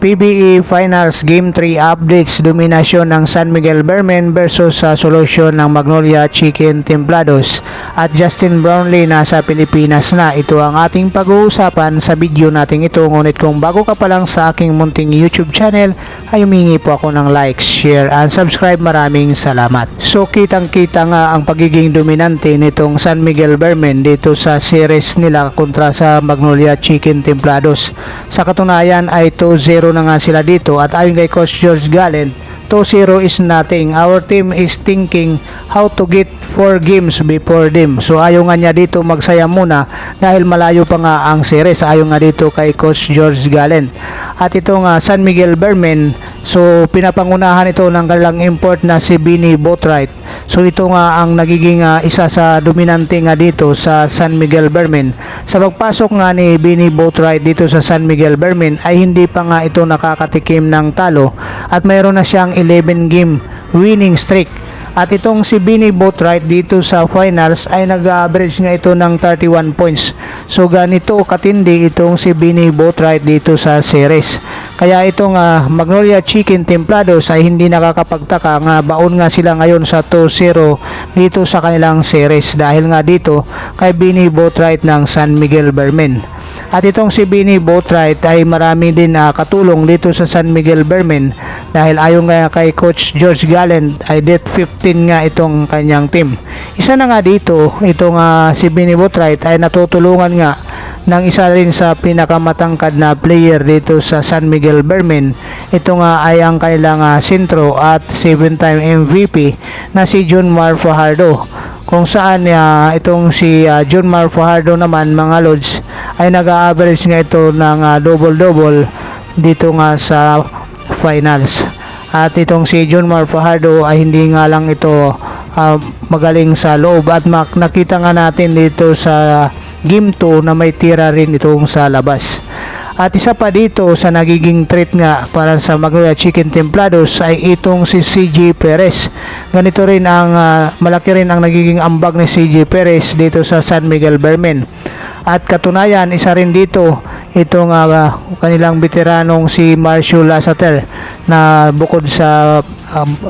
PBE Finals Game 3 updates, dominasyon ng San Miguel Bearmen versus sa solusyon ng Magnolia Chicken Templados at Justin Brownlee nasa Pilipinas na. Ito ang ating pag-uusapan sa video nating ito. Ngunit kung bago ka pa lang sa aking munting YouTube channel ay humingi po ako ng like, share and subscribe. Maraming salamat. So kitang-kita nga ang pagiging dominante nitong San Miguel Bearmen dito sa series nila kontra sa Magnolia Chicken Templados. Sa katunayan ay 2-0 na nga sila dito at ayon kay Coach George Gallen, 2-0 is nothing. Our team is thinking how to get 4 games before them. So ayaw nga niya dito magsaya muna dahil malayo pa nga ang series. Ayaw nga dito kay Coach George Gallen. At itong San Miguel Bearmen, so pinapangunahan ito ng kanilang import na si Benny Boatwright. So ito nga ang nagiging isa sa dominante nga dito sa San Miguel Bearmen. Sa pagpasok nga ni Benny Boatwright dito sa San Miguel Bearmen ay hindi pa nga ito nakakatikim ng talo at mayroon na siyang 11 game winning streak. At itong si Benny Boatwright dito sa finals ay nag-average nga ito ng 31 points. So ganito katindi itong si Benny Boatwright dito sa series. Kaya itong Magnolia Chicken Templados ay hindi nakakapagtaka nga baon nga sila ngayon sa 2-0 dito sa kanilang series dahil nga dito kay Benny Boatwright ng San Miguel Bearmen. At itong si Benny Boatwright ay marami din katulong dito sa San Miguel Bearmen dahil ayon nga kay Coach George Gallen ay date 15 nga itong kanyang team. Isa na nga dito, itong si Benny Boatwright ay natutulungan nga ng isa rin sa pinakamatangkad na player dito sa San Miguel Bearmen. Ito nga ay ang kanilang sentro at 7-time MVP na si John Mar Fajardo, kung saan itong si John Mar Fajardo naman mga lods ay nag-average nga ito ng double-double dito nga sa finals. At itong si John Mar Fajardo ay hindi nga lang ito magaling sa loob at nakita nga natin dito sa game 2 na may tira rin itong sa labas. At isa pa dito sa nagiging threat nga para sa Magnolia Chicken Templados ay itong si CJ Perez. Ganito rin ang malaki rin ang nagiging ambag ni CJ Perez dito sa San Miguel Bearmen. At katunayan, isa rin dito itong kanilang veteranong si Marcio Lasater na bukod sa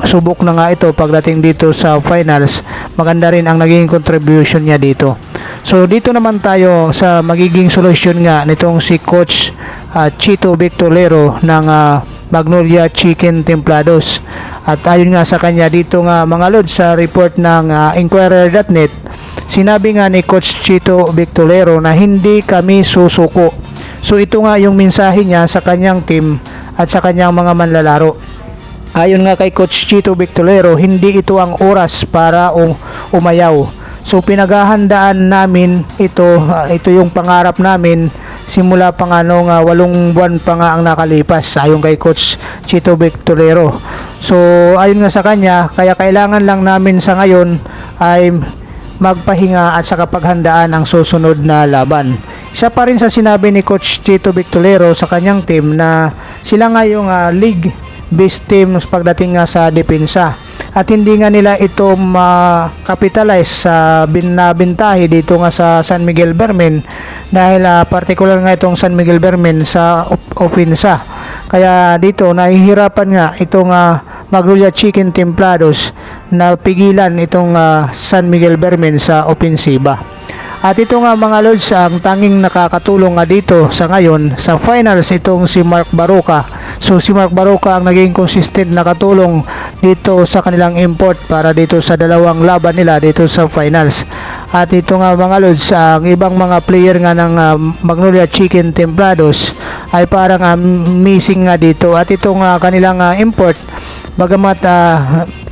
subok na nga ito pagdating dito sa finals, maganda rin ang naging contribution niya dito. So dito naman tayo sa magiging solusyon nga nitong si Coach Chito Victolero ng Magnolia Chicken Templados. At ayon nga sa kanya dito nga mga lods sa report ng Inquirer.net, sinabi nga ni Coach Chito Victolero na hindi kami susuko. So ito nga yung mensahe niya sa kanyang team at sa kanyang mga manlalaro. Ayon nga kay Coach Chito Victolero, hindi ito ang oras para umayaw. So pinaghahandaan namin ito, ito yung pangarap namin simula pa nga nung 8 buwan pa nga ang nakalipas, ayon kay Coach Chito Victolero. So ayon nga sa kanya, kaya kailangan lang namin sa ngayon ay magpahinga at saka paghandaan ang susunod na laban. Isa pa rin sa sinabi ni Coach Chito Victolero sa kanyang team na sila nga yung league best team pagdating nga sa depensa. At hindi nga nila ito ma-capitalize sa bintahe dito nga sa San Miguel Bearmen dahil particular nga itong San Miguel Bearmen sa opensa. Kaya dito nahihirapan nga itong Magnolia Chicken Templados na pigilan itong San Miguel Bearmen sa opensiba. At ito nga mga lods ang tanging nakakatulong nga dito sa ngayon sa finals itong si Mark Baroka. So si Mark Baroka ang naging consistent na katulong dito sa kanilang import para dito sa dalawang laban nila dito sa finals. At ito nga mga lods ang ibang mga player nga ng Magnolia Chicken Templados ay parang missing nga dito. At itong kanilang import, bagamat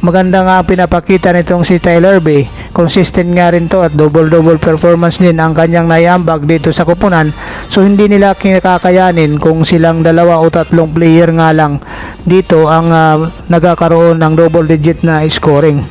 maganda nga pinapakita nitong si Tyler Bay, consistent nga rin to at double-double performance din ang kanyang naiambag dito sa kupunan. So hindi nila kinakakayanin kung silang 2 o 3 player nga lang dito ang nagkakaroon ng double digit na scoring.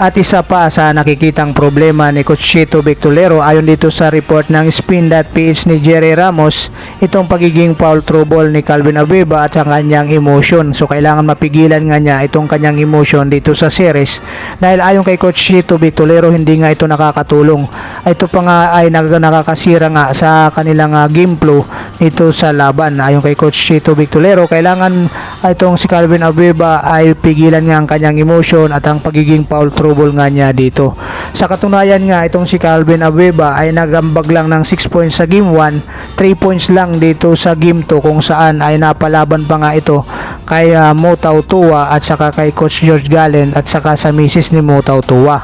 At isa pa sa nakikitang problema ni Coach Chito Victolero ayon dito sa report ng Spin.ph ni Jerry Ramos, itong pagiging foul trouble ni Calvin Abueva at ang kanyang emotion. So kailangan mapigilan nga niya itong kanyang emotion dito sa series dahil ayon kay Coach Chito Victolero hindi nga ito nakakatulong. Ito pa nga ay nakakasira nga sa kanilang game flow nito sa laban. Ayon kay Coach Chito Victolero, kailangan itong si Calvin Abueva ay pigilan nga ang kanyang emotion at ang pagiging foul trouble nga niya dito. Sa katunayan nga itong si Calvin Abueva ay nagambag lang ng 6 points sa game 1, 3 points lang dito sa game 2 kung saan ay napalaban pa nga ito kay Motau Tua at saka kay Coach George Gallen at saka sa misis ni Motau Tua.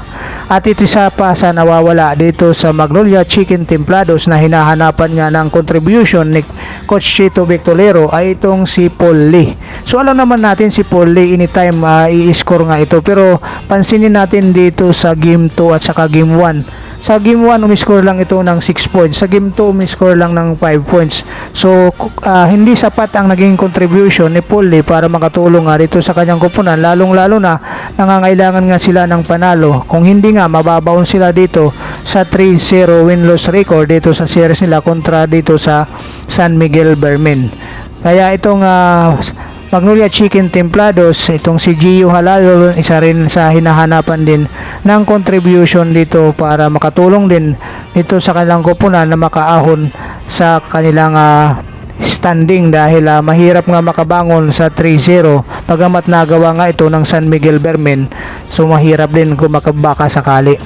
At ito isa pa sa nawawala dito sa Magnolia Chicken Templados na hinahanapan nga ng contribution ni Coach Chito Victolero ay itong si Paul Lee. So alam naman natin si Paul Lee anytime i-score nga ito, pero pansinin natin dito sa game 2 at saka game 1. Sa game 1 umiscore lang ito ng 6 points, sa game 2 umiscore lang ng 5 points. So hindi sapat ang naging contribution ni Paul Lee para makatulong nga dito sa kanyang koponan, lalong-lalo na nangangailangan nga sila ng panalo. Kung hindi nga mababaon sila dito sa 3-0 win-loss record dito sa series nila kontra dito sa San Miguel Bermen. Kaya itong Magnolia Chicken Templados, itong si Gio Halalo, isa rin sa hinahanapan din ng contribution dito para makatulong din dito sa kanilang koponan na makaahon sa kanilang standing dahil mahirap nga makabangon sa 3-0 pagamat nagawa nga ito ng San Miguel Bermen. So mahirap din kung makabaka sakali.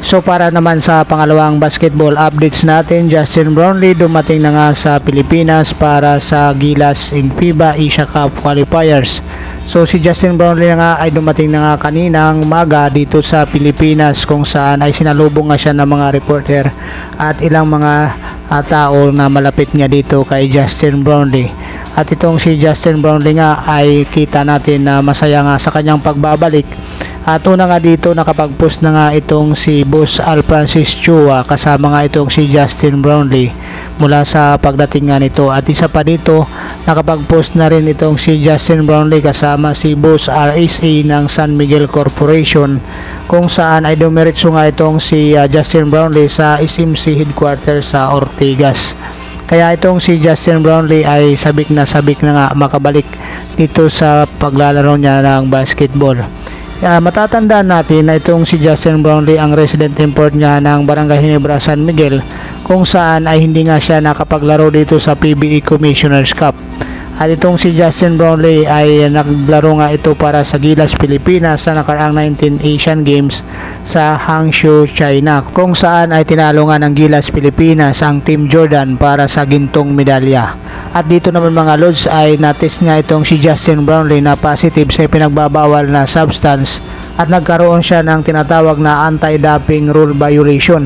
So para naman sa pangalawang basketball updates natin, Justin Brownlee dumating na nga sa Pilipinas para sa Gilas in FIBA Asia Cup Qualifiers. So si Justin Brownlee na nga ay dumating na nga kaninang umaga dito sa Pilipinas kung saan ay sinalubong nga siya ng mga reporter at ilang mga tao na malapit nga dito kay Justin Brownlee. At itong si Justin Brownlee nga ay kita natin na masaya nga sa kanyang pagbabalik. At una nga dito nakapag-post na nga itong si Boss Al Francis Chua kasama nga itong si Justin Brownlee mula sa pagdating nga nito. At isa pa dito nakapag-post na rin itong si Justin Brownlee kasama si Boss RSA ng San Miguel Corporation kung saan ay dumiretso nga itong si Justin Brownlee sa SMC headquarters sa Ortigas. Kaya itong si Justin Brownlee ay sabik na nga makabalik dito sa paglalaro niya ng basketball. Matatandaan natin na itong si Justin Brownlee ang resident import niya ng Barangay Ginebra, San Miguel kung saan ay hindi nga siya nakapaglaro dito sa PBA Commissioner's Cup. At itong si Justin Brownlee ay naglaro nga ito para sa Gilas Pilipinas sa nakaraang 19 Asian Games sa Hangzhou, China kung saan ay tinalo nga ng Gilas Pilipinas ang Team Jordan para sa gintong medalya. At dito naman mga lods ay natest nga itong si Justin Brownlee na positive sa pinagbabawal na substance at nagkaroon siya ng tinatawag na anti-doping rule violation.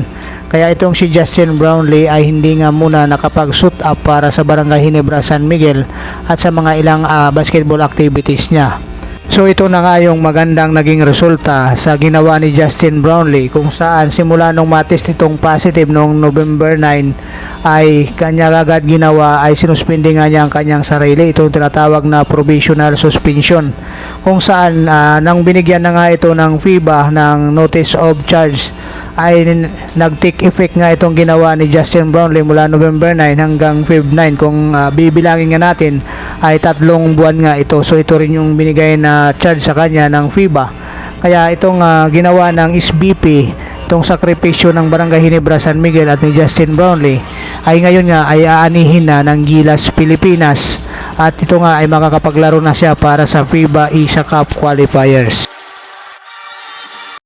Kaya itong si Justin Brownlee ay hindi nga muna nakapag-suit up para sa Barangay Ginebra, San Miguel at sa mga ilang basketball activities niya. So ito na nga yung magandang naging resulta sa ginawa ni Justin Brownlee kung saan simula nung matest itong positive noong November 9 ay kanya agad ginawa ay sinuspindi nga niya ang kanyang sarili, itong tinatawag na provisional suspension kung saan nang binigyan na nga ito ng FIBA ng notice of charge ay nag-take effect nga itong ginawa ni Justin Brownlee mula November 9 hanggang Feb 9. Kung bibilangin nga natin ay 3 buwan nga ito. So ito rin yung binigay na charge sa kanya ng FIBA. Kaya itong ginawa ng SBP, itong sakripisyo ng Barangay Ginebra, San Miguel at ni Justin Brownlee ay ngayon nga ay aanihin na ng Gilas Pilipinas at ito nga ay makakapaglaro na siya para sa FIBA Asia Cup Qualifiers.